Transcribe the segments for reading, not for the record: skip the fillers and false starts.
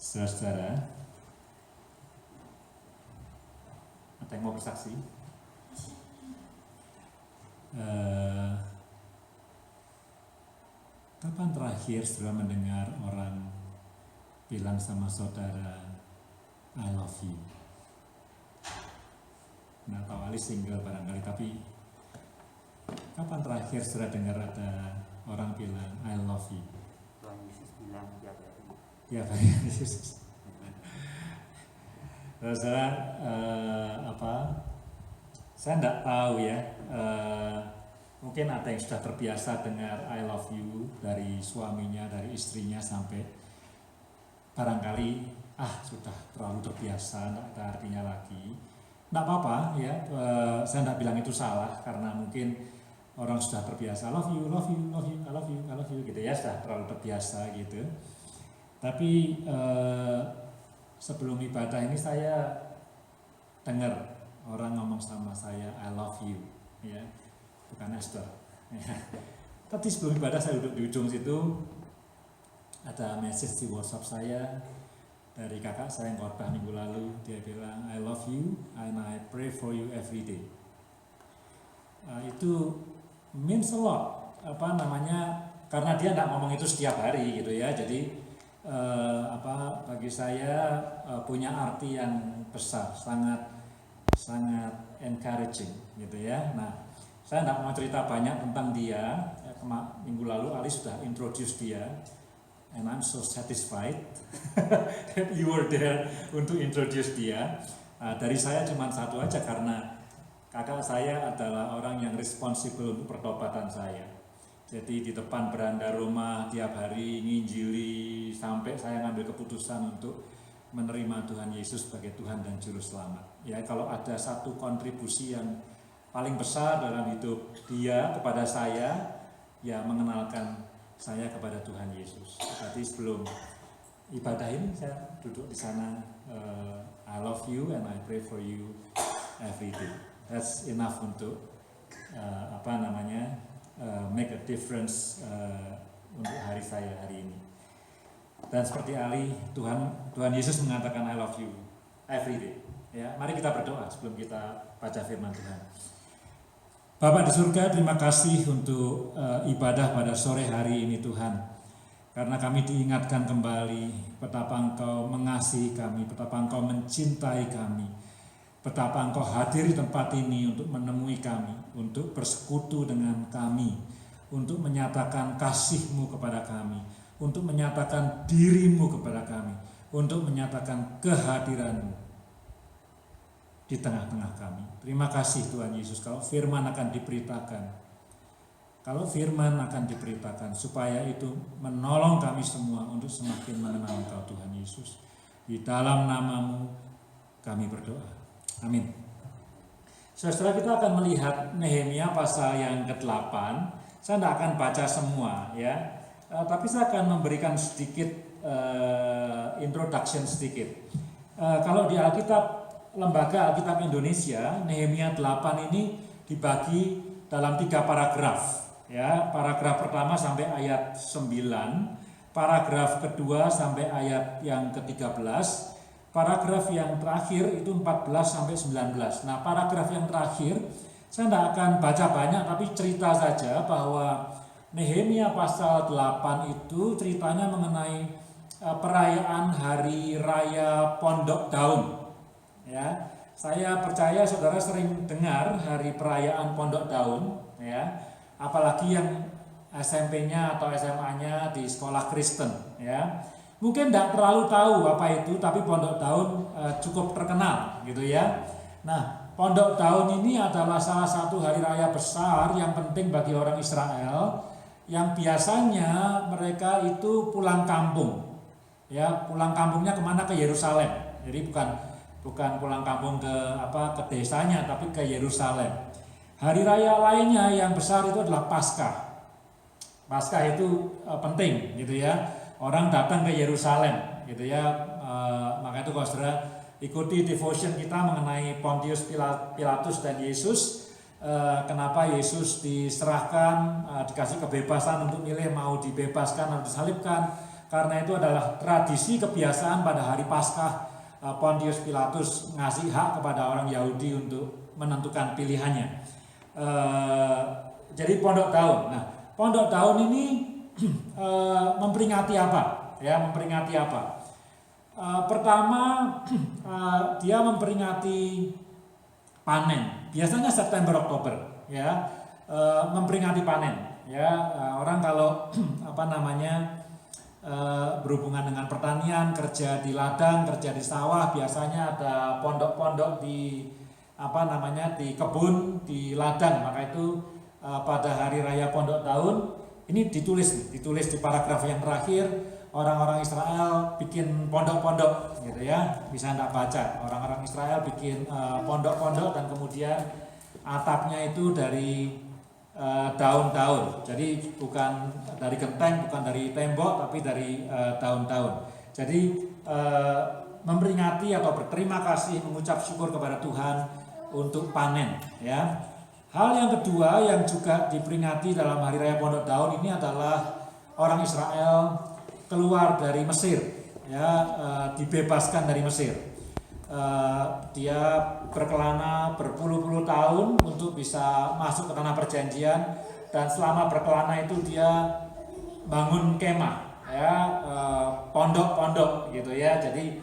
Saudara-saudara, ada yang mau bersaksi? Kapan terakhir saudara mendengar orang bilang sama saudara, I love you? Nah, tahu Ali single barangkali, tapi kapan terakhir saudara dengar ada orang bilang I love you? Tuhan Yesus bilang tiap hari. Tiap hari Yesus. Saudara, saya tidak tahu ya. Mungkin ada yang sudah terbiasa dengar I love you dari suaminya, dari istrinya, sampai barangkali sudah terlalu terbiasa, tidak ada artinya lagi. Tidak apa-apa ya, saya tidak bilang itu salah, karena mungkin orang sudah terbiasa love you, love you, love you, I love you, I love you gitu ya, sudah terlalu terbiasa gitu. Tapi sebelum ibadah ini saya dengar orang ngomong sama saya I love you ya. Bukan Esther. Tadi sebelum ibadah saya duduk di ujung situ, ada message di WhatsApp saya dari kakak saya yang khotbah minggu lalu. Dia bilang I love you and I pray for you every day. Itu means a lot. Karena dia tidak ngomong itu setiap hari gitu ya. Jadi bagi saya punya arti yang besar, sangat encouraging gitu ya. Nah, saya tidak mau cerita banyak tentang dia. Minggu lalu Ali sudah introduce dia, and I'm so satisfied that you were there untuk introduce dia. Dari saya cuma satu aja, karena kakak saya adalah orang yang responsible untuk pertobatan saya. Jadi di depan beranda rumah tiap hari nginjili sampai saya ngambil keputusan untuk menerima Tuhan Yesus sebagai Tuhan dan Juru Selamat. Ya, kalau ada satu kontribusi yang paling besar dalam hidup dia kepada saya, ya mengenalkan saya kepada Tuhan Yesus. Tadi sebelum ibadah ini saya duduk di sana, I love you and I pray for you every day. That's enough untuk make a difference untuk hari saya hari ini. Dan seperti Ali, Tuhan Yesus mengatakan I love you every day. Ya, mari kita berdoa sebelum kita baca firman Tuhan. Bapa di surga, terima kasih untuk ibadah pada sore hari ini Tuhan. Karena kami diingatkan kembali betapa Engkau mengasihi kami, betapa Engkau mencintai kami, betapa Engkau hadir di tempat ini untuk menemui kami, untuk bersekutu dengan kami, untuk menyatakan kasih-Mu kepada kami, untuk menyatakan diri-Mu kepada kami, untuk menyatakan kehadiran-Mu di tengah-tengah kami. Terima kasih Tuhan Yesus, kalau firman akan diberitakan, supaya itu menolong kami semua untuk semakin mengenal Engkau Tuhan Yesus. Di dalam nama-Mu kami berdoa. Amin. Saudara, kita akan melihat Nehemia pasal yang ke-8. Saya tidak akan baca semua ya, tapi saya akan memberikan sedikit introduction sedikit. Kalau di Alkitab, Lembaga Alkitab Indonesia, Nehemia 8 ini dibagi dalam 3 paragraf. Ya, paragraf pertama sampai ayat 9, paragraf kedua sampai ayat yang ke-13, paragraf yang terakhir itu 14 sampai 19. Nah, paragraf yang terakhir saya tidak akan baca banyak, tapi cerita saja bahwa Nehemia pasal 8 itu ceritanya mengenai perayaan Hari Raya Pondok Daun. Ya, saya percaya saudara sering dengar hari perayaan Pondok Daun, ya, apalagi yang SMP-nya atau SMA-nya di sekolah Kristen, ya. Mungkin tidak terlalu tahu apa itu, tapi Pondok Daun cukup terkenal, gitu ya. Nah, Pondok Daun ini adalah salah satu hari raya besar yang penting bagi orang Israel, yang biasanya mereka itu pulang kampung, ya, pulang kampungnya kemana? Ke Yerusalem. Jadi bukan pulang kampung ke desanya, tapi ke Yerusalem. Hari raya lainnya yang besar itu adalah Paskah. Paskah itu penting gitu ya. Orang datang ke Yerusalem gitu ya. Maka itu kalau saudara ikuti devotion kita mengenai Pontius Pilatus dan Yesus, kenapa Yesus diserahkan, dikasih kebebasan untuk milih mau dibebaskan atau disalibkan. karena itu adalah tradisi kebiasaan pada hari Paskah. Pontius Pilatus ngasih hak kepada orang Yahudi untuk menentukan pilihannya. Jadi pondok daun. Nah, pondok daun ini memperingati apa? Ya, memperingati apa? Pertama, dia memperingati panen. Biasanya September Oktober, ya, memperingati panen. Ya, orang kalau berhubungan dengan pertanian, kerja di ladang, kerja di sawah, biasanya ada pondok-pondok di di kebun, di ladang. Maka itu pada hari raya pondok daun ini ditulis di paragraf yang terakhir, orang-orang Israel bikin pondok-pondok gitu ya. Bisa Anda baca, orang-orang Israel bikin pondok-pondok dan kemudian atapnya itu dari daun-daun. Jadi bukan dari genteng, bukan dari tembok, tapi dari daun-daun. Jadi memperingati atau berterima kasih, mengucap syukur kepada Tuhan untuk panen, ya. Hal yang kedua yang juga diperingati dalam hari raya pondok daun ini adalah orang Israel keluar dari Mesir, ya, dibebaskan dari Mesir. Dia berkelana berpuluh-puluh tahun untuk bisa masuk ke tanah perjanjian, dan selama berkelana itu dia bangun kemah, ya, pondok-pondok gitu ya. Jadi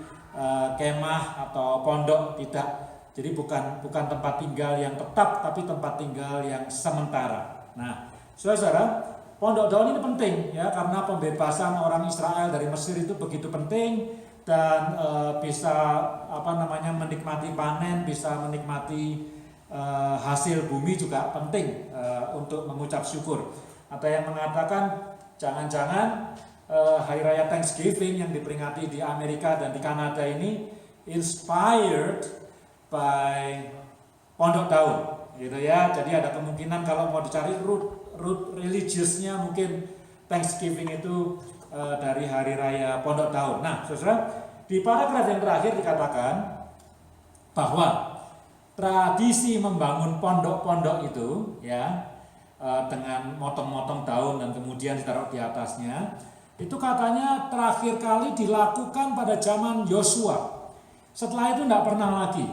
kemah atau pondok tidak, jadi bukan tempat tinggal yang tetap, tapi tempat tinggal yang sementara. Nah, saudara, pondok daun ini penting ya, karena pembebasan orang Israel dari Mesir itu begitu penting. Dan bisa menikmati panen, bisa menikmati hasil bumi juga penting untuk mengucap syukur. Ada yang mengatakan jangan-jangan hari raya Thanksgiving yang diperingati di Amerika dan di Kanada ini inspired by pondok daun gitu ya. Jadi ada kemungkinan kalau mau dicari root religiousnya, mungkin Thanksgiving itu dari hari raya pondok daun. Nah, saudara, di paragraf yang terakhir dikatakan bahwa tradisi membangun pondok-pondok itu, ya, dengan motong-motong daun dan kemudian ditaruh di atasnya, itu katanya terakhir kali dilakukan pada zaman Yosua. Setelah itu tidak pernah lagi.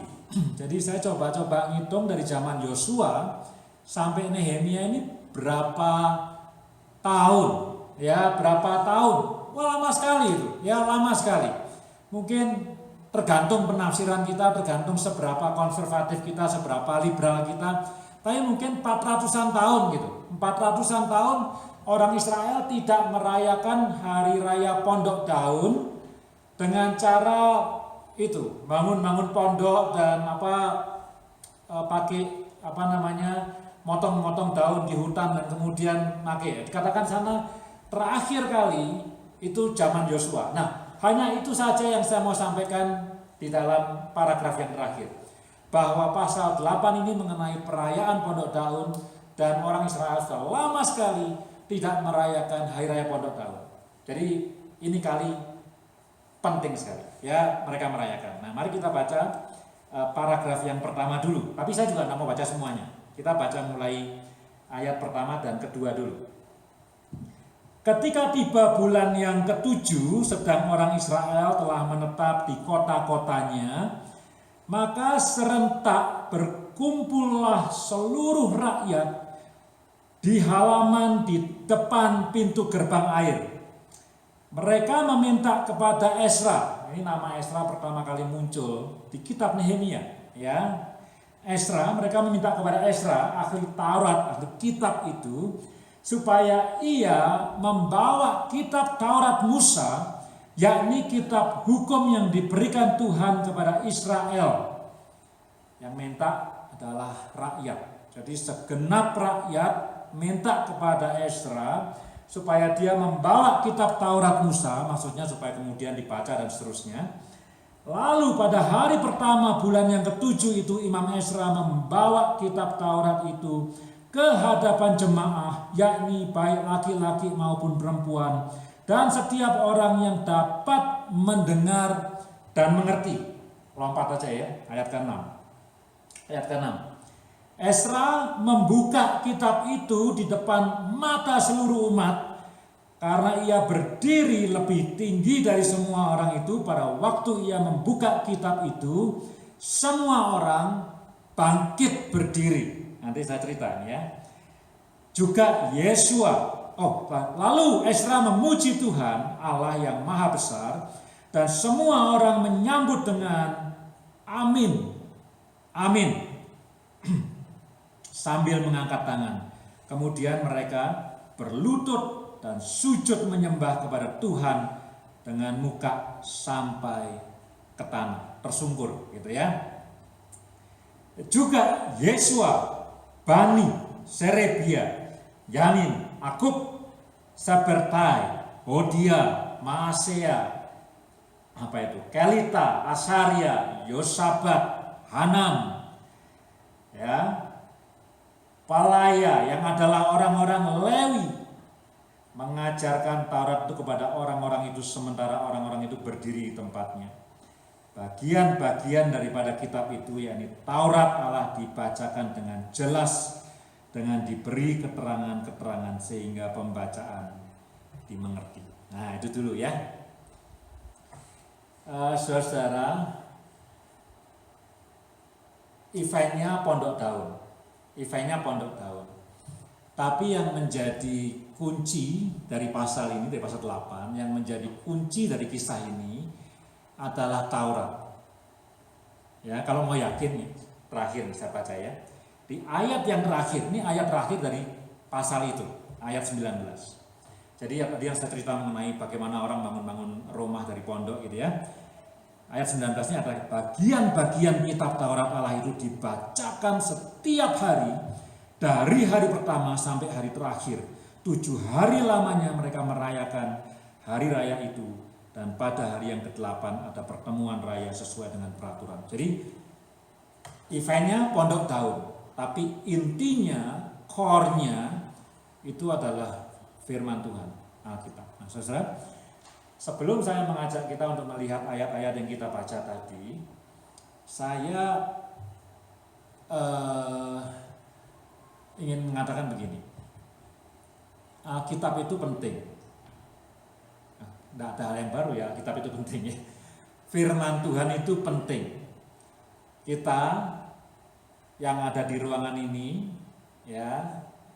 Jadi saya coba-coba ngitung dari zaman Yosua sampai Nehemia ini berapa tahun. Ya, berapa tahun? Wah, lama sekali itu. Ya, lama sekali. Mungkin tergantung penafsiran kita, tergantung seberapa konservatif kita, seberapa liberal kita. Tapi mungkin 400-an tahun gitu. 400-an tahun orang Israel tidak merayakan hari raya pondok daun dengan cara itu, bangun-bangun pondok dan pakai motong-motong daun di hutan dan kemudian pakai. Dikatakan sana terakhir kali itu zaman Yosua. Nah, hanya itu saja yang saya mau sampaikan di dalam paragraf yang terakhir. Bahwa pasal 8 ini mengenai perayaan pondok daun, dan orang Israel sudah lama sekali tidak merayakan hari raya pondok daun. Jadi ini kali penting sekali ya mereka merayakan. Nah, mari kita baca paragraf yang pertama dulu. Tapi saya juga tidak mau baca semuanya. Kita baca mulai ayat pertama dan kedua dulu. Ketika tiba bulan yang ke-7, sedang orang Israel telah menetap di kota-kotanya, maka serentak berkumpullah seluruh rakyat di halaman di depan pintu gerbang air. Mereka meminta kepada Ezra, ini nama Ezra pertama kali muncul di kitab Nehemia, ya. Ezra, mereka meminta kepada Ezra, ahli Taurat, ahli kitab itu, supaya ia membawa kitab Taurat Musa, yakni kitab hukum yang diberikan Tuhan kepada Israel. Yang minta adalah rakyat. Jadi segenap rakyat minta kepada Ezra supaya dia membawa kitab Taurat Musa, maksudnya supaya kemudian dibaca dan seterusnya. Lalu pada hari pertama bulan yang ke-7 itu Imam Ezra membawa kitab Taurat itu ke hadapan jemaah, yakni baik laki-laki maupun perempuan, dan setiap orang yang dapat mendengar dan mengerti. Lompat aja ya, ayat ke-6. Ayat ke-6. Ezra membuka kitab itu di depan mata seluruh umat, Karena ia berdiri lebih tinggi dari semua orang itu, pada waktu ia membuka kitab itu, semua orang bangkit berdiri. Nanti saya cerita ya. Juga Yesua. Lalu Ezra memuji Tuhan Allah yang maha besar, dan semua orang menyambut dengan amin. Amin. Sambil mengangkat tangan. Kemudian mereka berlutut dan sujud menyembah kepada Tuhan dengan muka sampai ke tanah, tersungkur gitu ya. Juga Yesua, Bani, Serebia, Yamin, Akub, Sabertai, Hodia, Maasea, Kelita, Asaria, Yosabat, Hanam, ya, Palaya yang adalah orang-orang Lewi, mengajarkan Taurat itu kepada orang-orang itu sementara orang-orang itu berdiri di tempatnya. Bagian-bagian daripada kitab itu, yakni Taurat Allah, dibacakan dengan jelas dengan diberi keterangan-keterangan sehingga pembacaan dimengerti. Nah, itu dulu ya. Saudara, eventnya Pondok Daun. Tapi yang menjadi kunci dari pasal ini, dari pasal 8, yang menjadi kunci dari kisah ini adalah Taurat. Ya, kalau mau yakin nih, terakhir saya baca ya. Di ayat yang terakhir, ini ayat terakhir dari pasal itu, ayat 19. Jadi tadi yang saya cerita mengenai bagaimana orang bangun-bangun rumah dari pondok gitu ya. Ayat 19 ini adalah bagian-bagian kitab Taurat Allah itu dibacakan setiap hari dari hari pertama sampai hari terakhir. 7 hari lamanya mereka merayakan hari raya itu, dan pada hari yang ke-8 ada pertemuan raya sesuai dengan peraturan. Jadi eventnya Pondok Daun, tapi intinya, core-nya itu adalah firman Tuhan, Alkitab. Nah, saudara, sebelum saya mengajak kita untuk melihat ayat-ayat yang kita baca tadi, saya ingin mengatakan begini. Alkitab itu penting. Tidak ada hal yang baru ya, Alkitab itu penting ya. Firman Tuhan itu penting. Kita yang ada di ruangan ini, ya,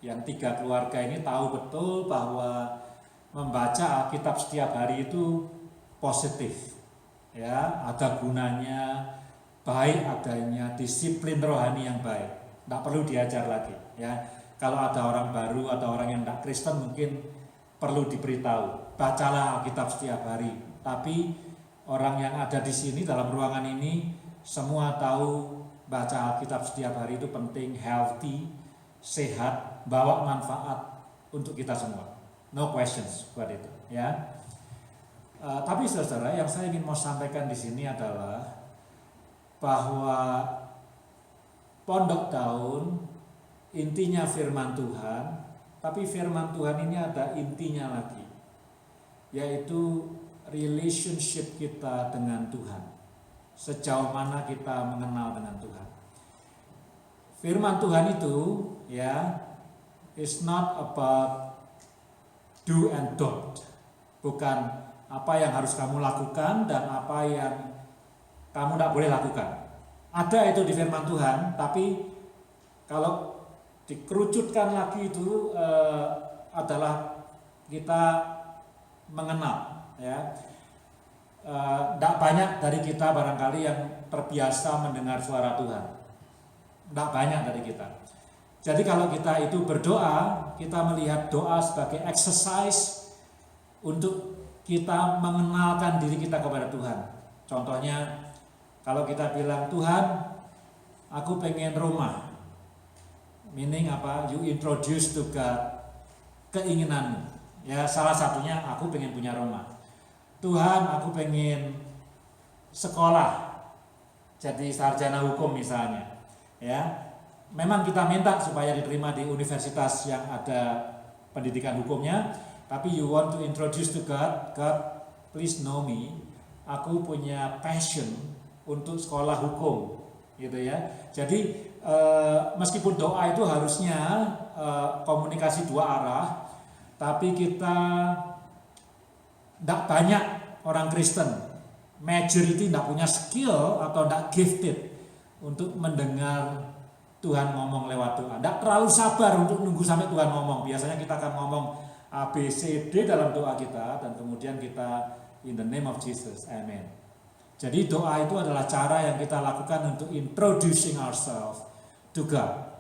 yang 3 keluarga ini tahu betul bahwa membaca Alkitab setiap hari itu positif, ya, ada gunanya, baik adanya disiplin rohani yang baik. Tidak perlu diajar lagi, ya. Kalau ada orang baru atau orang yang tidak Kristen mungkin perlu diberitahu, bacalah Alkitab setiap hari. Tapi orang yang ada di sini dalam ruangan ini semua tahu baca Alkitab setiap hari itu penting, healthy, sehat, bawa manfaat untuk kita semua. No questions buat itu, ya. Tapi saudara, yang saya ingin mau sampaikan di sini adalah bahwa Pondok Daun intinya firman Tuhan, tapi firman Tuhan ini ada intinya lagi, yaitu relationship kita dengan Tuhan. Sejauh mana kita mengenal dengan Tuhan. Firman Tuhan itu, ya, is not about do and don't. Bukan apa yang harus kamu lakukan dan apa yang kamu tidak boleh lakukan. Ada itu di firman Tuhan, tapi kalau dikerucutkan lagi itu adalah kita mengenal, ya. Tidak banyak dari kita barangkali yang terbiasa mendengar suara Tuhan. Tidak banyak dari kita. Jadi kalau kita itu berdoa, kita melihat doa sebagai exercise untuk kita mengenalkan diri kita kepada Tuhan. Contohnya, kalau kita bilang, Tuhan, aku pengen rumah. Meaning apa? You introduce to God keinginanmu. Ya, salah satunya aku pengen punya rumah. Tuhan, aku pengen sekolah, jadi sarjana hukum misalnya. Ya, memang kita minta supaya diterima di universitas yang ada pendidikan hukumnya, tapi you want to introduce to God, God, please know me. Aku punya passion untuk sekolah hukum, gitu ya. Jadi meskipun doa itu harusnya komunikasi 2 arah, tapi kita Tidak banyak orang Kristen, majority tidak punya skill atau tidak gifted untuk mendengar Tuhan ngomong lewat doa. Tidak terlalu sabar untuk nunggu sampai Tuhan ngomong. Biasanya kita akan ngomong A, B, C, D dalam doa kita, dan kemudian kita in the name of Jesus, amen. Jadi doa itu adalah cara yang kita lakukan untuk introducing ourselves to God.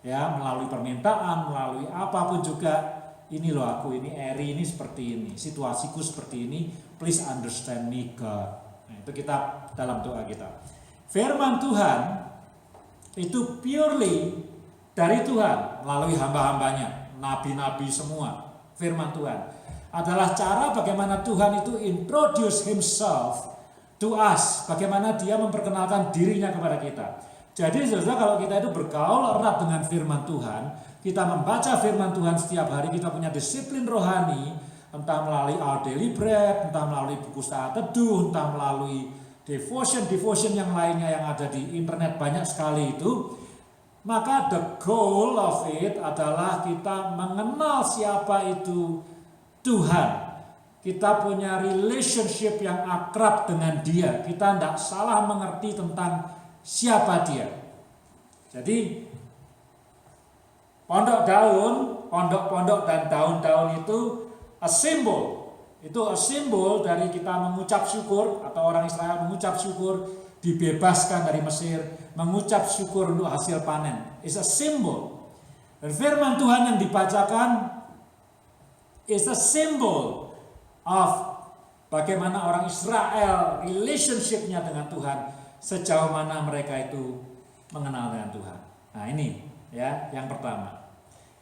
Ya, melalui permintaan, melalui apapun juga. Ini loh aku, ini Eri, ini seperti ini, situasiku seperti ini, please understand me God. Nah, itu kita dalam doa kita. Firman Tuhan itu purely dari Tuhan melalui hamba-hambanya, nabi-nabi semua. Firman Tuhan adalah cara bagaimana Tuhan itu introduce himself to us, bagaimana dia memperkenalkan dirinya kepada kita. Jadi saudara, kalau kita itu bergaul erat dengan firman Tuhan, kita membaca firman Tuhan setiap hari, kita punya disiplin rohani, entah melalui our daily bread, entah melalui buku saat teduh, entah melalui devotion yang lainnya yang ada di internet banyak sekali itu. Maka the goal of it adalah kita mengenal siapa itu Tuhan. Kita punya relationship yang akrab dengan dia. Kita tidak salah mengerti tentang siapa dia. Jadi pondok-pondok dan daun-daun itu a symbol. Itu a symbol dari kita mengucap syukur, atau orang Israel mengucap syukur dibebaskan dari Mesir, mengucap syukur untuk hasil panen. It's a symbol. Dan firman Tuhan yang dibacakan is a symbol of bagaimana orang Israel relationship-nya dengan Tuhan, sejauh mana mereka itu mengenal dengan Tuhan. Nah ini ya yang pertama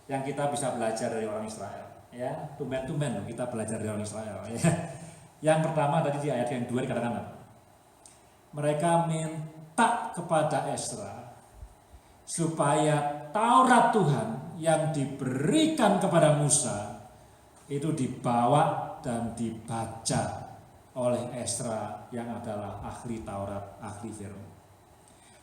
yang kita bisa belajar dari orang Israel. Ya, tumben-tumben loh kita belajar dari orang Israel. Ya. Yang pertama tadi di ayat yang 2 dikatakan apa? Mereka minta kepada Ezra supaya Taurat Tuhan yang diberikan kepada Musa itu dibawa dan dibaca oleh Ezra yang adalah ahli Taurat, ahli firman.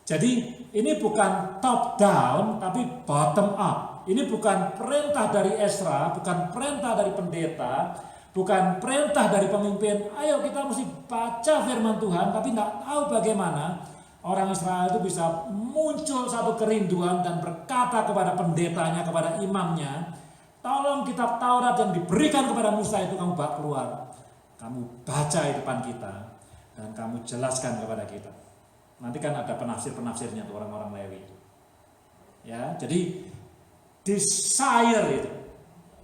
Jadi ini bukan top down tapi bottom up. Ini bukan perintah dari Ezra, bukan perintah dari pendeta, bukan perintah dari pemimpin. Ayo kita mesti baca firman Tuhan, tapi tidak tahu bagaimana orang Israel itu bisa muncul satu kerinduan dan berkata kepada pendetanya, kepada imamnya, tolong kitab Taurat yang diberikan kepada Musa itu kamu bawa keluar. Kamu baca di depan kita dan kamu jelaskan kepada kita. Nanti kan ada penafsir-penafsirnya tuh orang-orang Lewi. Ya, jadi desire itu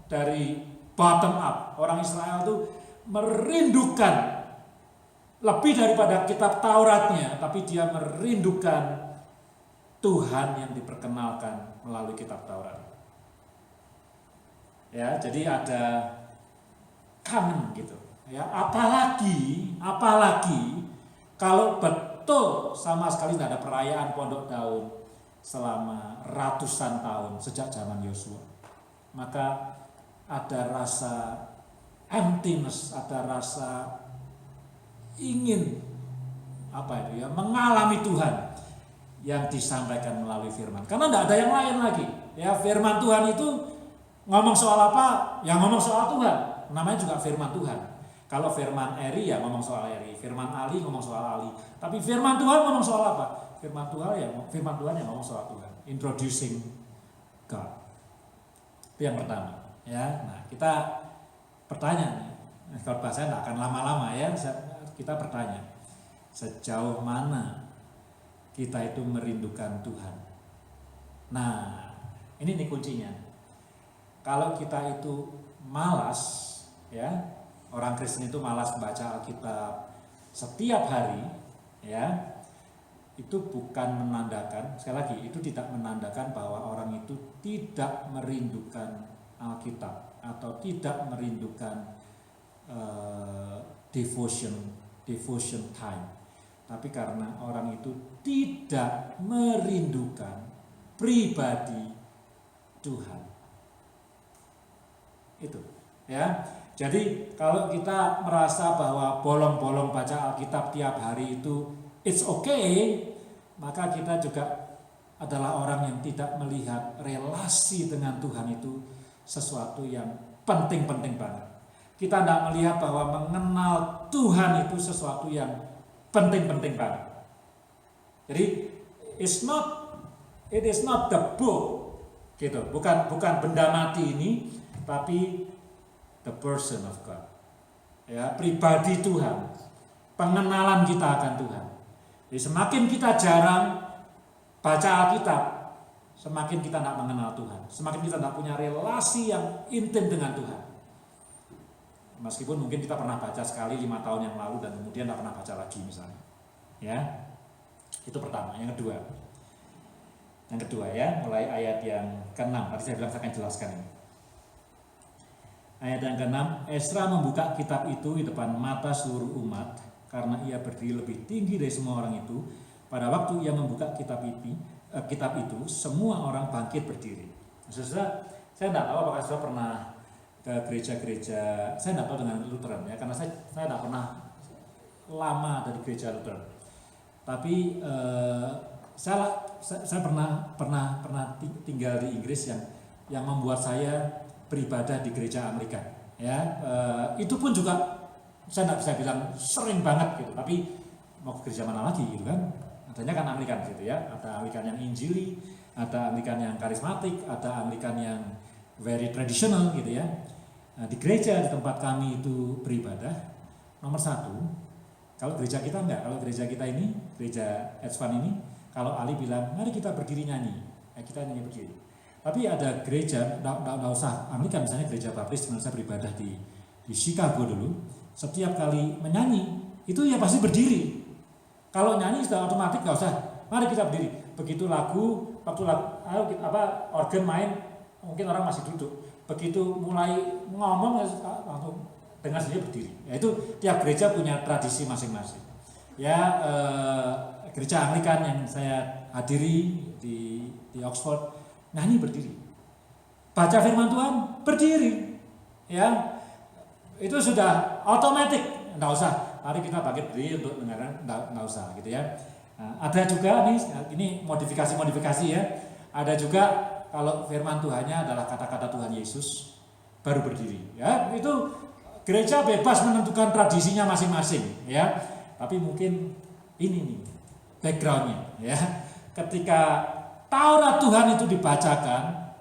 dari bottom up. Orang Israel itu merindukan lebih daripada kitab Tauratnya, tapi dia merindukan Tuhan yang diperkenalkan melalui kitab Taurat. Ya, jadi ada kangen gitu. Ya, apalagi kalau betul sama sekali tidak ada perayaan Pondok Daun selama ratusan tahun sejak zaman Yosua, maka ada rasa emptiness, ada rasa ingin mengalami Tuhan yang disampaikan melalui firman. Karena tidak ada yang lain lagi. Ya, firman Tuhan itu ngomong soal apa? Yang ngomong soal Tuhan. Namanya juga firman Tuhan. Kalau firman Eri ya ngomong soal Eri, firman Ali ngomong soal Ali. Tapi firman Tuhan ngomong soal apa? Firman Tuhan yang ngomong soal Tuhan, introducing God. Itu yang pertama, ya. Nah, kita bertanya nih, kalau bahasa nggak akan lama-lama ya. Kita bertanya, sejauh mana kita itu merindukan Tuhan? Nah, ini nih kuncinya. Kalau kita itu malas, ya, orang Kristen itu malas baca Alkitab setiap hari, ya. Itu bukan menandakan, sekali lagi, itu tidak menandakan bahwa orang itu tidak merindukan Alkitab atau tidak merindukan devotion time. Tapi karena orang itu tidak merindukan pribadi Tuhan. Itu, ya. Jadi kalau kita merasa bahwa bolong-bolong baca Alkitab tiap hari itu it's okay, maka kita juga adalah orang yang tidak melihat relasi dengan Tuhan itu sesuatu yang penting-penting banget. kita tidak melihat bahwa mengenal Tuhan itu sesuatu yang penting-penting banget. Jadi it is not the book, gitu. Bukan benda mati ini, tapi the person of God. Ya, pribadi Tuhan, pengenalan kita akan Tuhan. Jadi semakin kita jarang baca Alkitab, semakin kita tidak mengenal Tuhan, semakin kita tidak punya relasi yang intim dengan Tuhan. Meskipun mungkin kita pernah baca sekali 5 tahun yang lalu dan kemudian tidak pernah baca lagi misalnya. Ya, itu pertama. Yang kedua ya, mulai ayat yang ke-6. Tadi saya bilang saya akan jelaskan ini. Ayat yang ke-6, Esra membuka kitab itu di depan mata seluruh umat karena ia berdiri lebih tinggi dari semua orang itu. Pada waktu ia membuka kitab itu, semua orang bangkit berdiri. Saudara, saya tidak tahu apakah saudara pernah ke gereja-gereja, saya tidak tahu dengan Lutheran ya, karena saya tidak pernah lama dari gereja Lutheran. Tapi saya pernah tinggal di Inggris yang membuat saya beribadah di gereja Anglikan. Ya, itu pun juga saya tidak bisa bilang sering banget gitu, tapi mau ke gereja mana lagi gitu kan? Adanya kan Anglikan gitu ya, ada Anglikan yang Injili, ada Anglikan yang karismatik, ada Anglikan yang very traditional gitu ya. Nah, di gereja di tempat kami itu beribadah, nomor 1, kalau gereja kita enggak, kalau gereja kita ini, gereja Edsvan ini, kalau Ali bilang, mari kita berdiri nyanyi, kita nyanyi berdiri. Tapi ada gereja, enggak usah Anglikan, misalnya gereja Baptis, dimana saya beribadah di Chicago dulu, setiap kali menyanyi, itu ya pasti berdiri. Kalau nyanyi sudah otomatis enggak usah, mari kita berdiri. Begitu lagu, organ main, mungkin orang masih duduk. Begitu mulai ngomong langsung dengan sendiri berdiri. Ya, itu tiap gereja punya tradisi masing-masing. Ya, gereja Anglikan yang saya hadiri di Oxford, nyanyi berdiri. Baca firman Tuhan berdiri. Ya, itu sudah otomatis, enggak usah. Mari kita bangkit berdiri untuk dengarkan, enggak usah gitu ya. Nah, ada juga nih, ini modifikasi ya. Ada juga kalau firman Tuhannya adalah kata-kata Tuhan Yesus, baru berdiri. Ya, itu gereja bebas menentukan tradisinya masing-masing, ya. Tapi mungkin ini nih backgroundnya, ya. Ketika Taurat Tuhan itu dibacakan,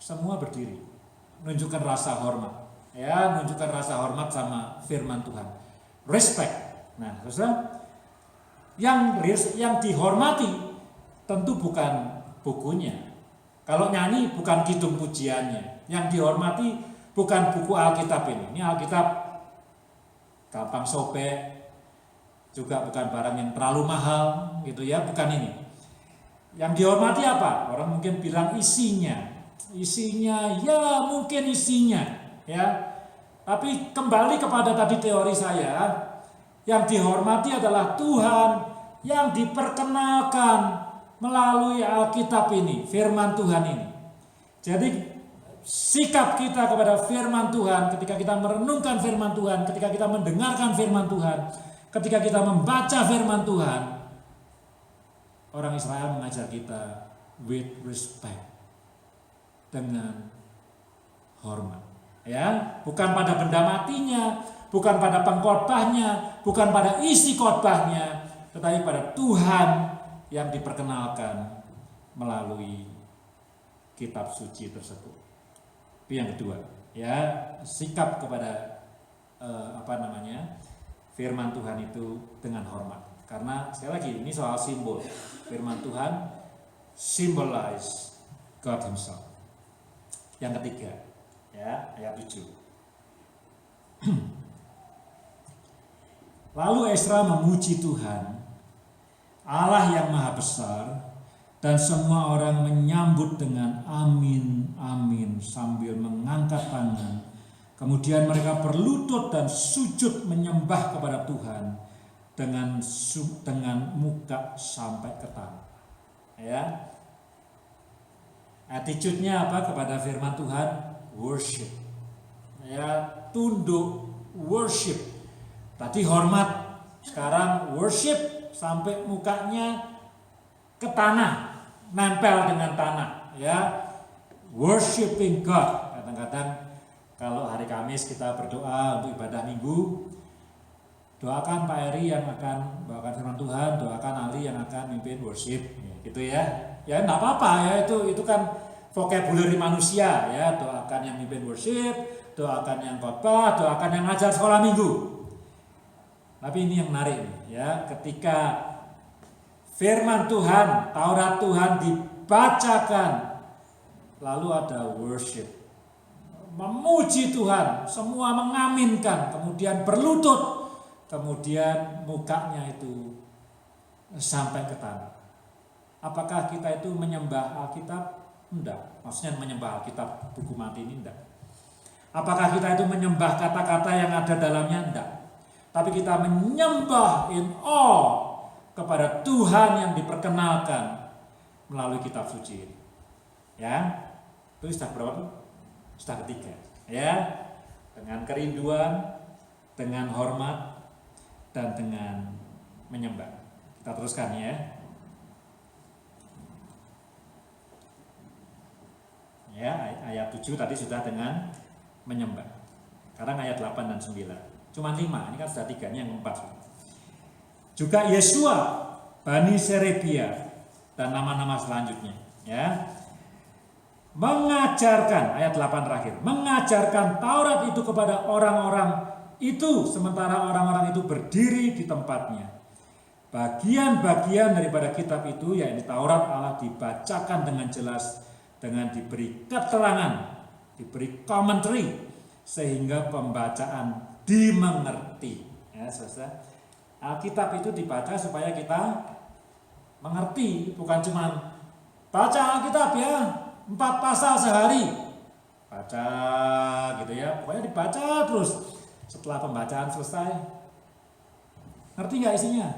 semua berdiri, menunjukkan rasa hormat, ya, menunjukkan rasa hormat sama firman Tuhan, respect. Nah, saudara, yang dihormati tentu bukan bukunya. Kalau nyanyi bukan kidung pujiannya, yang dihormati bukan buku Alkitab ini. Ini Alkitab gampang sobek, juga bukan barang yang terlalu mahal, gitu ya, bukan ini. Yang dihormati apa? Orang mungkin bilang isinya ya mungkin isinya, ya. Tapi kembali kepada tadi teori saya, yang dihormati adalah Tuhan yang diperkenalkan melalui Alkitab ini, firman Tuhan ini. Jadi sikap kita kepada firman Tuhan ketika kita merenungkan firman Tuhan, ketika kita mendengarkan firman Tuhan, ketika kita membaca firman Tuhan, orang Israel mengajar kita with respect, dengan hormat. Ya, bukan pada benda matinya, bukan pada pengkhotbahnya, bukan pada isi khotbahnya, tetapi pada Tuhan yang diperkenalkan melalui kitab suci tersebut. Itu yang kedua, ya, sikap kepada firman Tuhan itu dengan hormat. Karena sekali lagi ini soal simbol. Firman Tuhan symbolize God Himself. Yang ketiga, ya, ayat 7. Lalu Esra memuji Tuhan, Allah yang maha besar, dan semua orang menyambut dengan amin, amin sambil mengangkat tangan. Kemudian mereka berlutut dan sujud menyembah kepada Tuhan dengan muka sampai ke tanah. Ya. Attitude-nya apa kepada firman Tuhan? Worship. Ya, tunduk, worship. Tadi hormat, sekarang worship sampai mukanya ke tanah, nempel dengan tanah, ya. Worshiping God. Kadang-kadang Kalau hari Kamis kita berdoa untuk ibadah minggu, doakan Pak Eri yang akan bawakan firman Tuhan, doakan Ali yang akan mimpin worship, gitu ya. Ya enggak apa-apa ya, itu kan vocabulary manusia ya, doakan yang mimpin worship, doakan yang khotbah, doakan yang ngajar sekolah minggu. Tapi ini yang menarik nih ya, ketika firman Tuhan, Taurat Tuhan dibacakan, lalu ada worship, memuji Tuhan, semua mengaminkan, kemudian berlutut, kemudian mukanya itu sampai ke tanah. Apakah kita itu menyembah Alkitab? Enggak. Maksudnya menyembah Alkitab buku mati ini enggak. Apakah kita itu menyembah kata-kata yang ada dalamnya? Enggak. Tapi kita menyembah in awe kepada Tuhan yang diperkenalkan melalui kitab suci ini. Ya. Itu sudah berapa tuh? Sudah ketiga. Ya. Dengan kerinduan, dengan hormat, dan dengan menyembah. Kita teruskan ya. Ya, ayat 7 tadi sudah dengan menyembah. Sekarang ayat 8 dan 9. Cuma 5, ini kan sudah 3, ini yang 4. Juga Yesua, Bani Serebia, dan nama-nama selanjutnya. Ya, mengajarkan, ayat 8 terakhir, mengajarkan Taurat itu kepada orang-orang itu, sementara orang-orang itu berdiri di tempatnya. Bagian-bagian daripada kitab itu, yaitu Taurat Allah, dibacakan dengan jelas, dengan diberi keterangan, diberi commentary, sehingga pembacaan dimengerti. Ya, saudara, Alkitab itu dibaca supaya kita mengerti, bukan cuma baca Alkitab ya, 4 pasal sehari, baca gitu ya, pokoknya dibaca terus. Setelah pembacaan selesai, ngerti nggak isinya?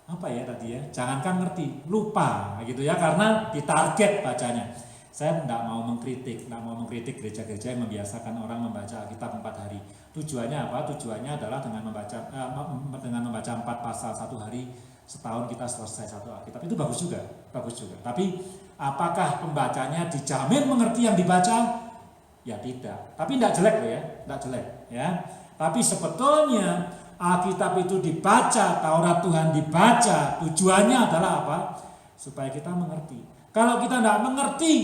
Apa ya tadi ya? Jangankan ngerti, lupa gitu ya, karena ditarget bacanya. Saya tidak mau mengkritik gereja-gereja yang membiasakan orang membaca Alkitab 4 hari. Tujuannya apa? Tujuannya adalah dengan membaca 4 pasal 1 hari, setahun kita selesai 1 Alkitab. Itu bagus juga. Tapi apakah pembacanya dijamin mengerti yang dibaca? Ya tidak. Tapi tidak jelek loh ya, tidak jelek ya. Tapi sebetulnya Alkitab itu dibaca, Taurat Tuhan dibaca, tujuannya adalah apa? Supaya kita mengerti. Kalau kita tidak mengerti,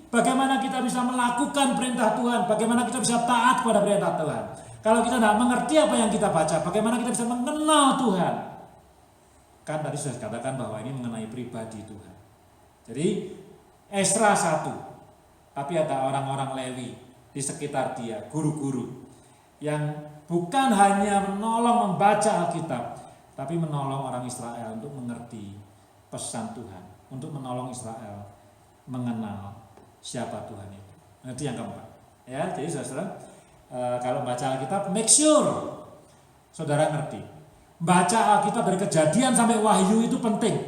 bagaimana kita bisa melakukan perintah Tuhan? Bagaimana kita bisa taat kepada perintah Tuhan? Kalau kita tidak mengerti apa yang kita baca, bagaimana kita bisa mengenal Tuhan? Kan tadi sudah dikatakan bahwa ini mengenai pribadi Tuhan. Jadi Esra 1, tapi ada orang-orang Lewi di sekitar dia, guru-guru, yang bukan hanya menolong membaca Alkitab, tapi menolong orang Israel untuk mengerti pesan Tuhan, untuk menolong Israel mengenal siapa Tuhan itu. Nah, itu yang keempat. Ya, jadi saudara, kalau baca Alkitab, make sure saudara ngerti. Baca Alkitab dari Kejadian sampai Wahyu itu penting.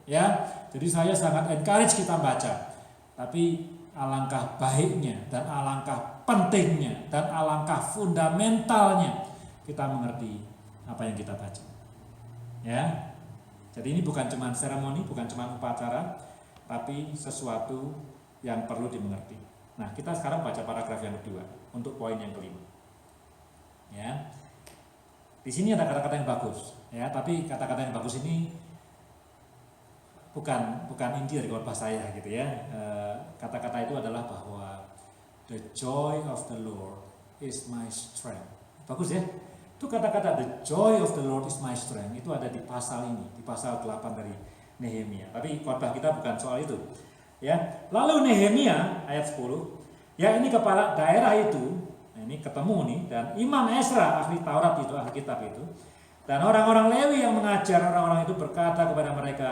Ya, jadi saya sangat encourage kita baca. Tapi alangkah baiknya dan alangkah pentingnya dan alangkah fundamentalnya kita mengerti apa yang kita baca. Ya. Jadi ini bukan cuma seremoni, bukan cuma upacara, tapi sesuatu yang perlu dimengerti. Nah, kita sekarang baca paragraf yang kedua untuk poin yang kelima. Ya. Di sini ada kata-kata yang bagus, ya, tapi kata-kata yang bagus ini bukan inti dari khotbah saya gitu ya. Kata-kata itu adalah bahwa the joy of the Lord is my strength. Bagus ya. Itu kata-kata the joy of the Lord is my strength itu ada di pasal ini, di pasal 8 dari Nehemia. Tapi khotbah kita bukan soal itu. Ya. Lalu Nehemia ayat 10, ya ini kepala daerah itu, nah ini ketemu nih, dan Imam Esra ahli Taurat itu, ahli kitab itu, dan orang-orang Lewi yang mengajar orang-orang itu berkata kepada mereka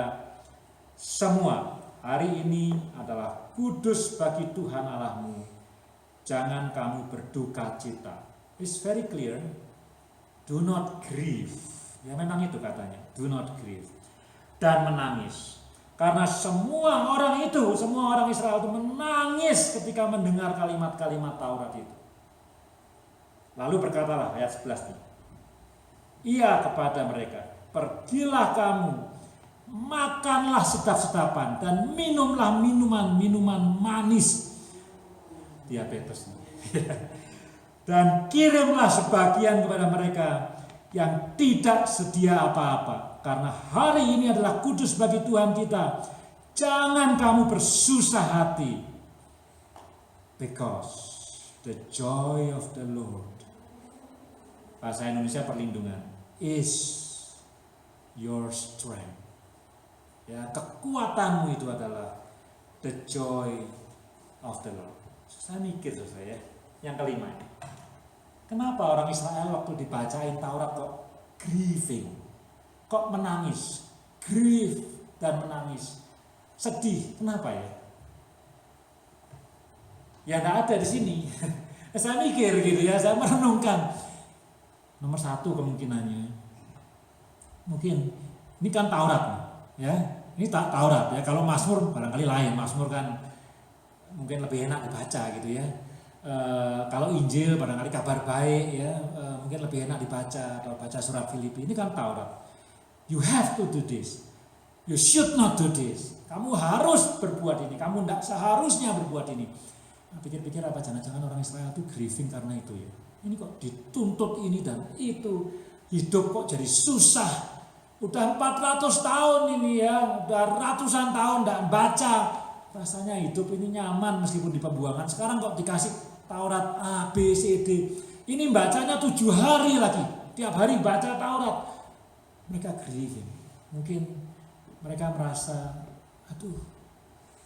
semua, hari ini adalah kudus bagi Tuhan Allahmu. Jangan kamu berduka cita. It's very clear. Do not grieve. Ya memang itu katanya. Do not grieve. Dan menangis. Karena semua orang Israel itu menangis ketika mendengar kalimat-kalimat Taurat itu. Lalu berkatalah ayat 11 nih. Ia kepada mereka, pergilah kamu, makanlah sedap-sedapan dan minumlah minuman manis. diabetes. Dan kirimlah sebagian kepada mereka yang tidak sedia apa-apa, karena hari ini adalah kudus bagi Tuhan kita. Jangan kamu bersusah hati, because the joy of the Lord, bahasa Indonesia perlindungan, is your strength. Ya, kekuatanmu itu adalah the joy of the Lord. Saya mikir saya, yang kelima ini. Kenapa orang Israel waktu dibacain Taurat kok grieving, kok menangis, grieve dan menangis, sedih? Kenapa ya? Ya nggak ada di sini. Saya mikir gitu ya, saya merenungkan. Nomor satu kemungkinannya, mungkin ini kan Taurat, ya. Ini Taurat ya. Kalau Mazmur barangkali lain. Mazmur kan mungkin lebih enak dibaca gitu ya. Kalau Injil barangkali kabar baik ya, mungkin lebih enak dibaca atau baca surat Filipi. Ini kan Taurat. You have to do this. You should not do this. Kamu harus berbuat ini. Kamu tidak seharusnya berbuat ini. Nah, pikir-pikir apa jangan-jangan orang Israel itu grieving karena itu ya. Ini kok dituntut ini dan itu. Hidup kok jadi susah. Udah 400 tahun ini ya, udah ratusan tahun tidak baca. Rasanya hidup ini nyaman meskipun di pembuangan. Sekarang kok dikasih Taurat A, B, C, D. Ini bacanya 7 hari lagi. Tiap hari baca Taurat. Mereka grieving. Mungkin mereka merasa, aduh,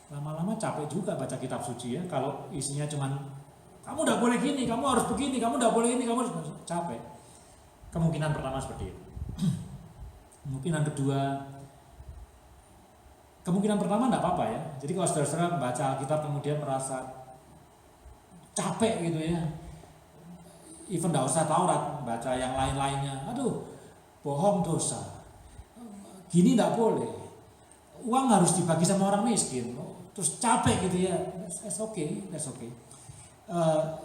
lama-lama capek juga baca kitab suci ya. Kalau isinya cuman, kamu udah boleh gini, kamu harus begini, kamu udah boleh ini, kamu harus capek. Kemungkinan pertama seperti itu. Kemungkinan kedua, kemungkinan pertama enggak apa-apa ya. Jadi kalau saudara-saudara membaca Alkitab kemudian merasa capek gitu ya, even enggak usah Taurat, baca yang lain-lainnya, aduh bohong dosa, gini enggak boleh, uang harus dibagi sama orang miskin, terus capek gitu ya, that's okay.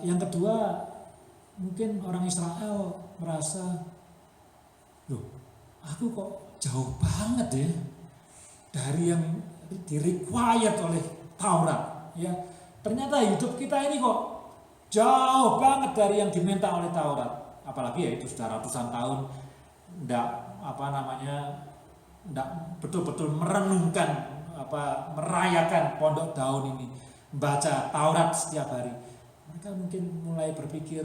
Yang kedua, mungkin orang Israel merasa, loh aku kok jauh banget ya dari yang di-required oleh Taurat ya. Ternyata hidup kita ini kok jauh banget dari yang diminta oleh Taurat. Apalagi ya itu sudah ratusan tahun enggak betul-betul merenungkan merayakan pondok daun ini, membaca Taurat setiap hari. Mereka mungkin mulai berpikir,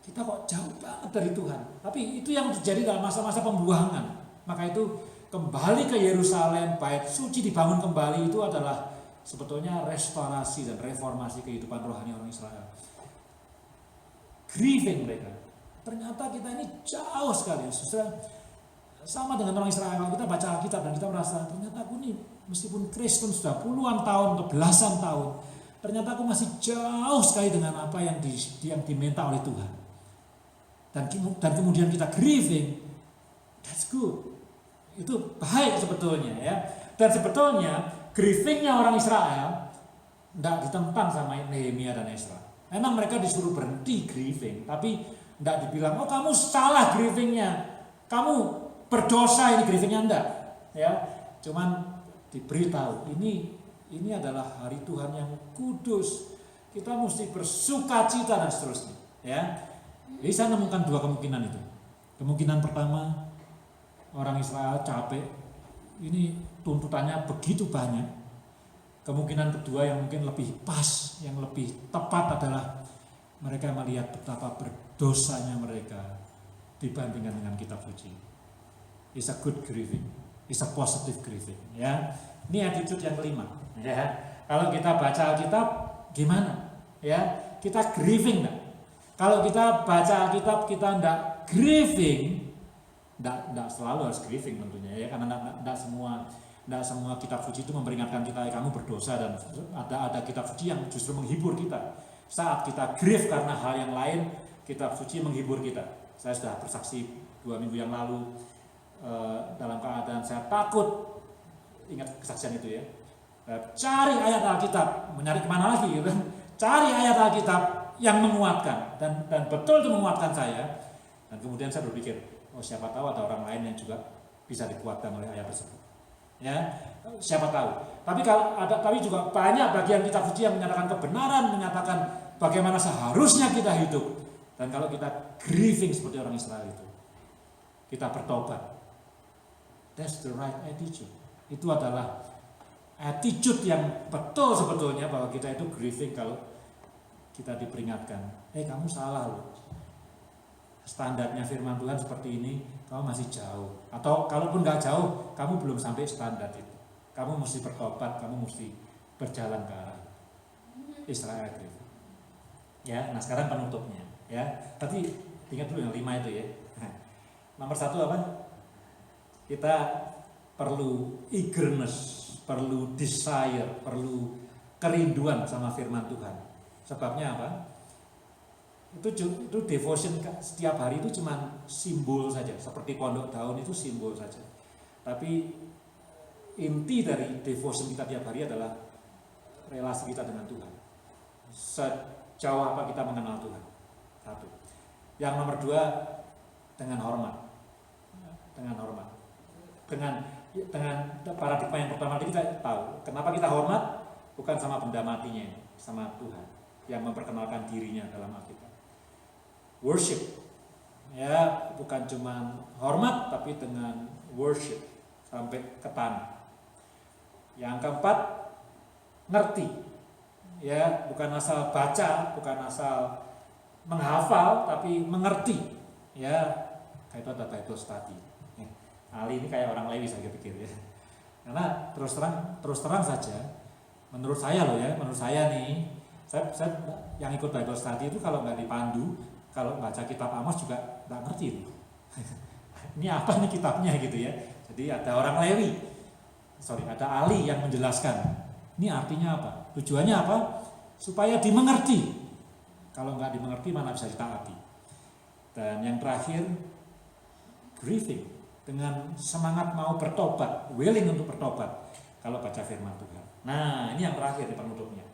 kita kok jauh banget dari Tuhan. Tapi itu yang terjadi dalam masa-masa pembuangan. Maka itu kembali ke Yerusalem, bait suci dibangun kembali, itu adalah sebetulnya restorasi dan reformasi kehidupan rohani orang Israel. Grieving mereka. Ternyata kita ini jauh sekali. Sama dengan orang Israel, kalau kita baca Alkitab dan kita merasa, ternyata aku ini meskipun Kristen sudah puluhan tahun atau belasan tahun, ternyata aku masih jauh sekali dengan apa yang diminta oleh Tuhan. Dan kemudian kita grieving, that's good. Itu baik sebetulnya ya. Dan sebetulnya grievingnya orang Israel tidak ditentang sama Nehemia dan Ezra. Memang mereka disuruh berhenti grieving, tapi tidak dibilang, oh kamu salah grievingnya, kamu berdosa ini grievingnya, enggak. Ya, cuman diberitahu ini adalah hari Tuhan yang kudus. Kita mesti bersukacita dan seterusnya. Ya. Jadi saya menemukan dua kemungkinan itu. Kemungkinan pertama, orang Israel capek, ini tuntutannya begitu banyak. Kemungkinan kedua yang mungkin lebih pas, yang lebih tepat adalah mereka melihat betapa berdosanya mereka dibandingkan dengan kitab suci. It's a good grieving, it's a positive grieving. Ya, ini attitude yang kelima. Ya, kalau kita baca Alkitab gimana? Ya, kita grieving enggak? Kalau kita baca Alkitab kita enggak grieving, enggak selalu harus grieving tentunya ya, karena enggak semua kitab suci itu memperingatkan kita kamu berdosa, dan ada kitab suci yang justru menghibur kita. Saat kita grieve karena hal yang lain, kitab suci menghibur kita. Saya sudah bersaksi 2 minggu yang lalu dalam keadaan saya takut, ingat kesaksian itu ya. Cari ayat Alkitab, mencari kemana lagi gitu kan? Cari ayat Alkitab yang menguatkan, dan betul itu menguatkan saya. Dan kemudian saya berpikir, oh siapa tahu ada orang lain yang juga bisa dikuatkan oleh ayat tersebut. Ya, siapa tahu. Tapi juga banyak bagian kitab suci yang menyatakan kebenaran, menyatakan bagaimana seharusnya kita hidup. Dan kalau kita grieving seperti orang Israel itu, kita bertobat. That's the right attitude. Itu adalah attitude yang betul sebetulnya, bahwa kita itu grieving kalau kita diperingatkan. Kamu salah loh. Standarnya firman Tuhan seperti ini, kamu masih jauh. Atau kalaupun nggak jauh, kamu belum sampai standar itu. Kamu mesti bertobat, kamu mesti berjalan ke arah Israel itu. Ya, nah sekarang penutupnya. Ya, tadi ingat dulu yang 5 itu ya. Nomor 1 apa? Kita perlu eagerness, perlu desire, perlu kerinduan sama firman Tuhan. Sebabnya apa? Itu devotion setiap hari itu cuma simbol saja, seperti pondok daun itu simbol saja. Tapi inti dari devotion kita tiap hari adalah relasi kita dengan Tuhan. Sejauh apa kita mengenal Tuhan. 1. Yang nomor 2, dengan hormat. Dengan hormat. Dengan paradigma yang pertama kita tahu. Kenapa kita hormat? Bukan sama benda matinya, sama Tuhan yang memperkenalkan dirinya dalam Alkitab. Worship, ya, bukan cuma hormat tapi dengan worship sampai ke tanah. Yang keempat, ngerti, ya, bukan asal baca, bukan asal menghafal, tapi mengerti, ya, kayak itu ada Bible study. Ali ini kayak orang Lewi saya pikir ya, karena terus terang saja, menurut saya loh ya, menurut saya nih, saya yang ikut Bible study itu kalau nggak dipandu, kalau baca kitab Amos juga nggak ngerti. Ini apa nih kitabnya gitu ya. Jadi ada orang Lewi, ada Ali yang menjelaskan. Ini artinya apa? Tujuannya apa? Supaya dimengerti. Kalau nggak dimengerti mana bisa ditaati. Dan yang terakhir, grieving, dengan semangat mau bertobat, willing untuk bertobat kalau baca firman Tuhan. Nah, ini yang terakhir di penutupnya.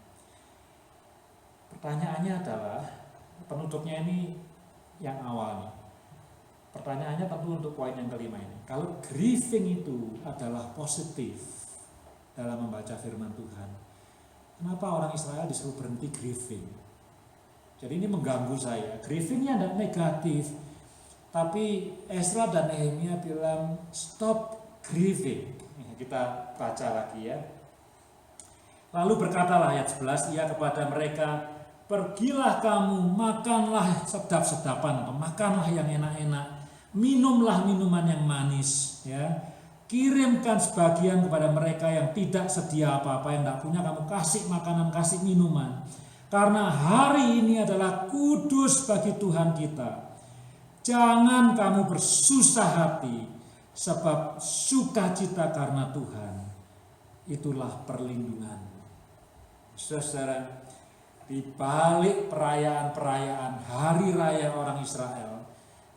Pertanyaannya adalah, penutupnya ini yang awal nih. Pertanyaannya tentu untuk poin yang kelima ini. Kalau grieving itu adalah positif dalam membaca firman Tuhan, kenapa orang Israel disuruh berhenti grieving? Jadi ini mengganggu saya. Grievingnya tidak negatif, tapi Ezra dan Nehemia bilang stop grieving. Kita baca lagi ya. Lalu berkatalah ayat 11, ia kepada mereka, pergilah kamu, makanlah sedap-sedapan, atau makanlah yang enak-enak, minumlah minuman yang manis, ya. Kirimkan sebagian kepada mereka yang tidak sedia apa-apa, yang tidak punya, kamu kasih makanan, kasih minuman. Karena hari ini adalah kudus bagi Tuhan kita. Jangan kamu bersusah hati, sebab sukacita karena Tuhan itulah perlindungan. Saudara, di balik perayaan-perayaan hari raya orang Israel,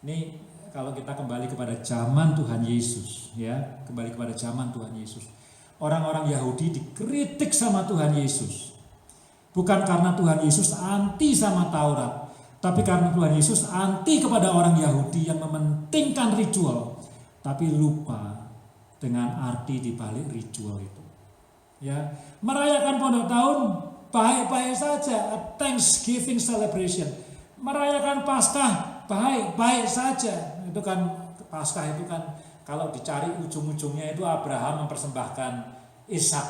ini kalau kita kembali kepada zaman Tuhan Yesus, ya, kembali kepada zaman Tuhan Yesus. Orang-orang Yahudi dikritik sama Tuhan Yesus. Bukan karena Tuhan Yesus anti sama Taurat, tapi karena Tuhan Yesus anti kepada orang Yahudi yang mementingkan ritual, tapi lupa dengan arti di balik ritual itu. Ya, merayakan pondok tahun baik-baik saja, a Thanksgiving celebration. Merayakan Paskah baik-baik saja. Itu kan Paskah itu kan kalau dicari ujung-ujungnya itu Abraham mempersembahkan Ishak.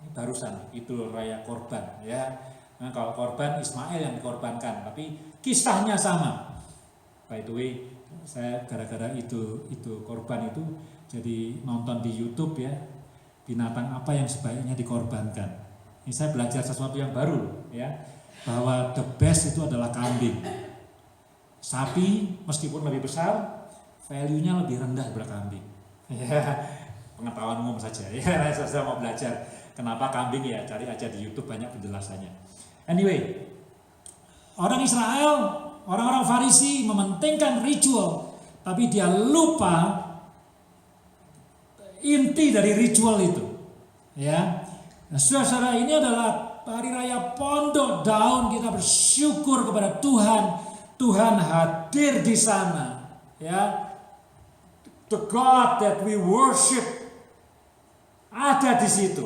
Ini barusan Idul Raya Korban, ya. Nah, kalau korban Ismail yang dikorbankan, tapi kisahnya sama. By the way, saya gara-gara itu korban itu jadi nonton di YouTube ya. Binatang apa yang sebaiknya dikorbankan. Ini saya belajar sesuatu yang baru ya, bahwa the best itu adalah kambing. Sapi meskipun lebih besar, value-nya lebih rendah daripada kambing. Ya, pengetahuan umum saja ya. Saya mau belajar kenapa kambing ya, cari aja di YouTube banyak penjelasannya. Anyway, orang Israel, orang-orang Farisi mementingkan ritual, tapi dia lupa inti dari ritual itu, ya. Nah, saudara, ini adalah hari raya pondok daun. Kita bersyukur kepada Tuhan. Tuhan hadir di sana, ya. The God that we worship ada di situ.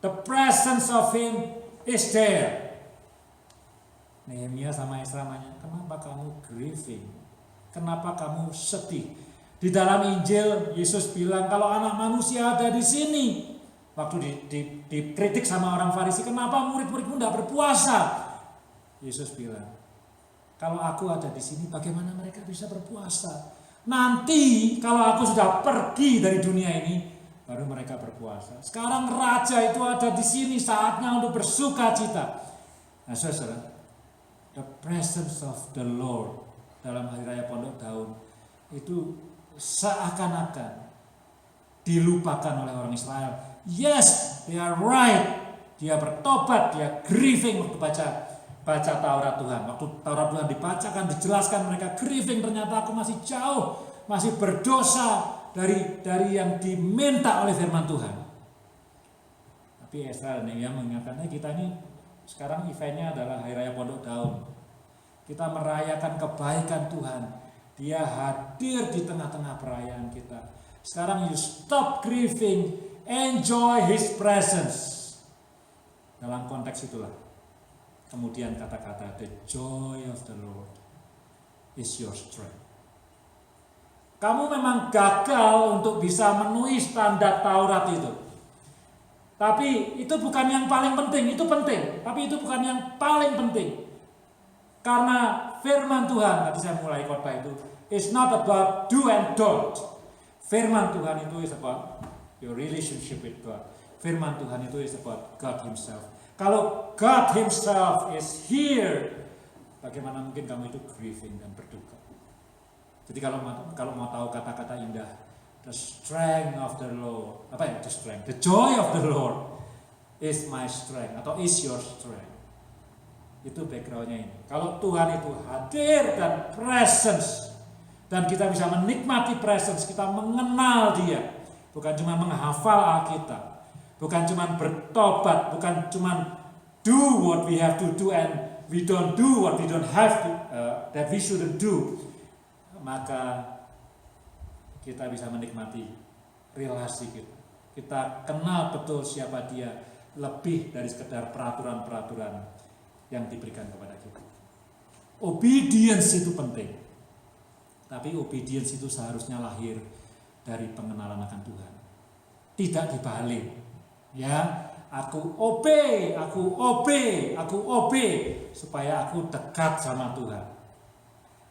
The presence of Him is there. Nehemia sama Esra nanya, kenapa kamu grieving? Kenapa kamu sedih? Di dalam Injil Yesus bilang kalau anak manusia ada di sini. Waktu dikritik sama orang Farisi, kenapa murid-muridmu tidak berpuasa? Yesus bilang, kalau aku ada di sini, bagaimana mereka bisa berpuasa? Nanti kalau aku sudah pergi dari dunia ini, baru mereka berpuasa. Sekarang Raja itu ada di sini, saatnya untuk bersuka cita. Nah, saudara, the presence of the Lord dalam Hari Raya Pondok Daun itu seakan-akan dilupakan oleh orang Israel. Yes, they are right. Dia bertobat, dia grieving waktu baca Taurat Tuhan. Waktu Taurat Tuhan dibacakan, dijelaskan, mereka grieving, ternyata aku masih jauh, masih berdosa dari yang diminta oleh firman Tuhan. Tapi Esra dan Nehemia mengingatkan, kita ini sekarang eventnya adalah Hari Raya Pondok Daun. Kita merayakan kebaikan Tuhan. Dia hadir di tengah-tengah perayaan kita. Sekarang you stop grieving, enjoy His presence. Dalam konteks itulah kemudian kata-kata the joy of the Lord is your strength. Kamu memang gagal untuk bisa memenuhi standar Taurat itu. Tapi itu bukan yang paling penting, itu penting. Tapi itu bukan yang paling penting. Karena firman Tuhan, tadi saya mulai khotbah itu, is not about do and don't. Firman Tuhan itu is about your relationship with God. Firman Tuhan itu is about God Himself. Kalau God Himself is here, bagaimana mungkin kamu itu grieving dan berduka? Jadi kalau mau tahu kata-kata indah, the strength of the Lord, the strength, the joy of the Lord is my strength atau is your strength. Itu backgroundnya ini. Kalau Tuhan itu hadir dan presence, dan kita bisa menikmati presence, kita mengenal Dia, bukan cuma menghafal Alkitab, bukan cuma bertobat, bukan cuma do what we have to do and we don't do what we don't have to, that we shouldn't do, maka kita bisa menikmati relasi kita. Kita kenal betul siapa Dia, lebih dari sekedar peraturan-peraturan yang diberikan kepada kita. Obedience itu penting, tapi obedience itu seharusnya lahir dari pengenalan akan Tuhan, tidak dibalik. Ya, aku obey supaya aku dekat sama Tuhan.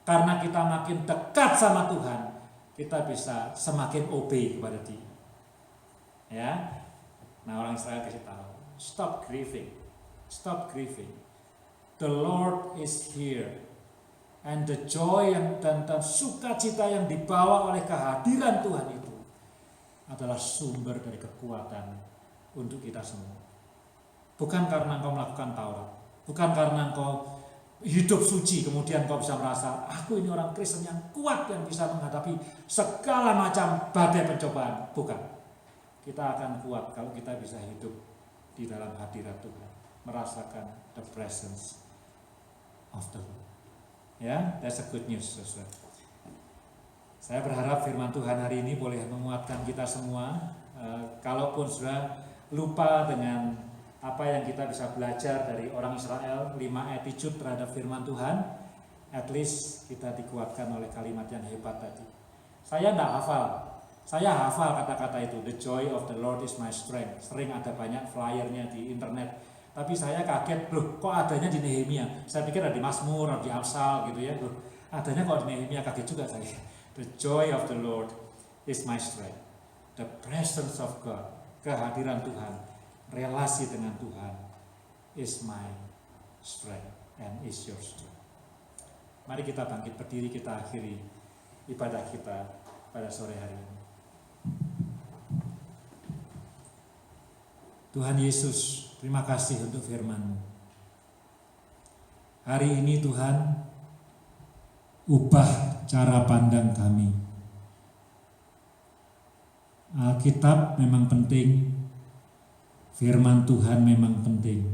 Karena kita makin dekat sama Tuhan, kita bisa semakin obey kepada Dia. Ya. Nah, orang Israel kasih tahu, stop grieving. The Lord is here. And the joy dan sukacita yang dibawa oleh kehadiran Tuhan itu adalah sumber dari kekuatan untuk kita semua. Bukan karena engkau melakukan Taurat, bukan karena engkau hidup suci kemudian engkau bisa merasa aku ini orang Kristen yang kuat yang bisa menghadapi segala macam badai pencobaan. Bukan. Kita akan kuat kalau kita bisa hidup di dalam hadirat Tuhan, merasakan the presence of the Lord. Ya, that's a good news, saudara. Saya berharap firman Tuhan hari ini boleh menguatkan kita semua. Kalaupun sudah lupa dengan apa yang kita bisa belajar dari orang Israel, 5 attitude terhadap firman Tuhan, at least kita dikuatkan oleh kalimat yang hebat tadi. Saya tidak hafal. Saya hafal kata-kata itu, the joy of the Lord is my strength. Sering ada banyak flyernya di internet. Tapi saya kaget, kok adanya di Nehemia? Saya pikir ada di Mazmur, ada di Amsal gitu ya. Adanya kok di Nehemia, kaget juga saya. The joy of the Lord is my strength. The presence of God, kehadiran Tuhan, relasi dengan Tuhan is my strength and is your strength. Mari kita bangkit berdiri, kita akhiri ibadah kita pada sore hari ini. Tuhan Yesus, terima kasih untuk firman-Mu. Hari ini Tuhan, ubah cara pandang kami. Alkitab memang penting, firman Tuhan memang penting,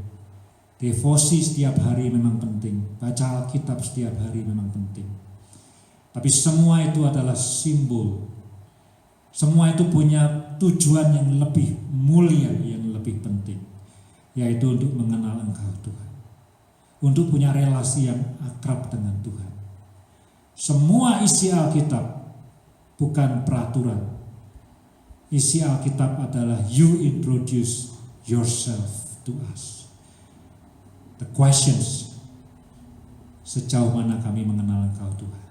devosi setiap hari memang penting, baca Alkitab setiap hari memang penting. Tapi semua itu adalah simbol Semua itu punya tujuan yang lebih mulia, yang lebih penting, yaitu untuk mengenal Engkau Tuhan, untuk punya relasi yang akrab dengan Tuhan. Semua isi Alkitab bukan peraturan. Isi Alkitab adalah you introduce yourself to us. The questions, sejauh mana kami mengenal Engkau Tuhan.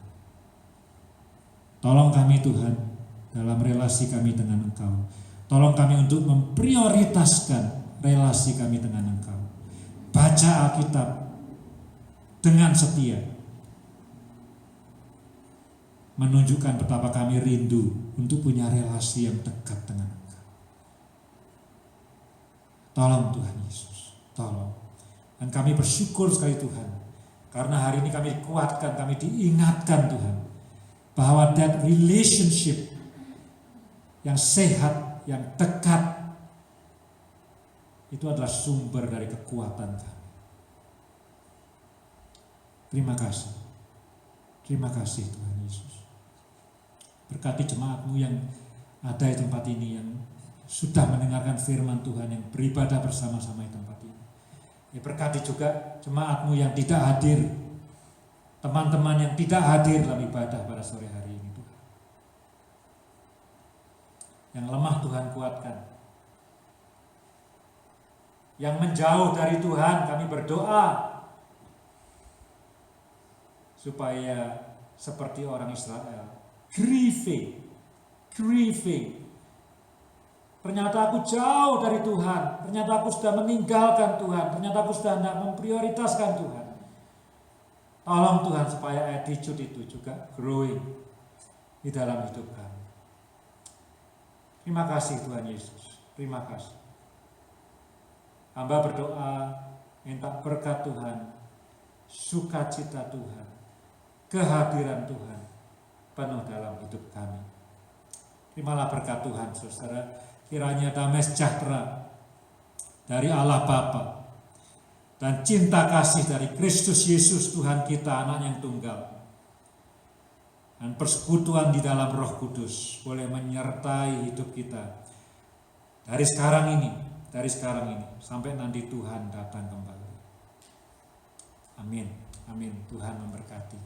Tolong kami Tuhan dalam relasi kami dengan Engkau. Tolong kami untuk memprioritaskan relasi kami dengan Engkau. Baca Alkitab dengan setia, menunjukkan betapa kami rindu untuk punya relasi yang dekat dengan Engkau. Tolong Tuhan Yesus, tolong. Dan kami bersyukur sekali Tuhan, karena hari ini kami dikuatkan, kami diingatkan Tuhan, bahwa that relationship yang sehat, yang dekat, itu adalah sumber dari kekuatan kami. Terima kasih. Terima kasih Tuhan Yesus. Berkati jemaat-Mu yang ada di tempat ini, yang sudah mendengarkan firman Tuhan, yang beribadah bersama-sama di tempat ini. Ya, berkati juga jemaat-Mu yang tidak hadir, teman-teman yang tidak hadir dalam ibadah pada sore hari ini Tuhan. Yang lemah Tuhan kuatkan. Yang menjauh dari Tuhan kami berdoa supaya seperti orang Israel, grieving. Ternyata aku jauh dari Tuhan, ternyata aku sudah meninggalkan Tuhan, ternyata aku sudah tidak memprioritaskan Tuhan. Tolong Tuhan supaya attitude itu juga growing di dalam hidup kami. Terima kasih Tuhan Yesus, terima kasih. Hamba berdoa, minta berkat Tuhan, sukacita Tuhan, kehadiran Tuhan penuh dalam hidup kami. Terimalah berkat Tuhan, saudara. Kiranya damai sejahtera dari Allah Bapa dan cinta kasih dari Kristus Yesus Tuhan kita, Anak yang tunggal, dan persekutuan di dalam Roh Kudus boleh menyertai hidup kita dari sekarang ini sampai nanti Tuhan datang kembali. Amin. Amin. Tuhan memberkati.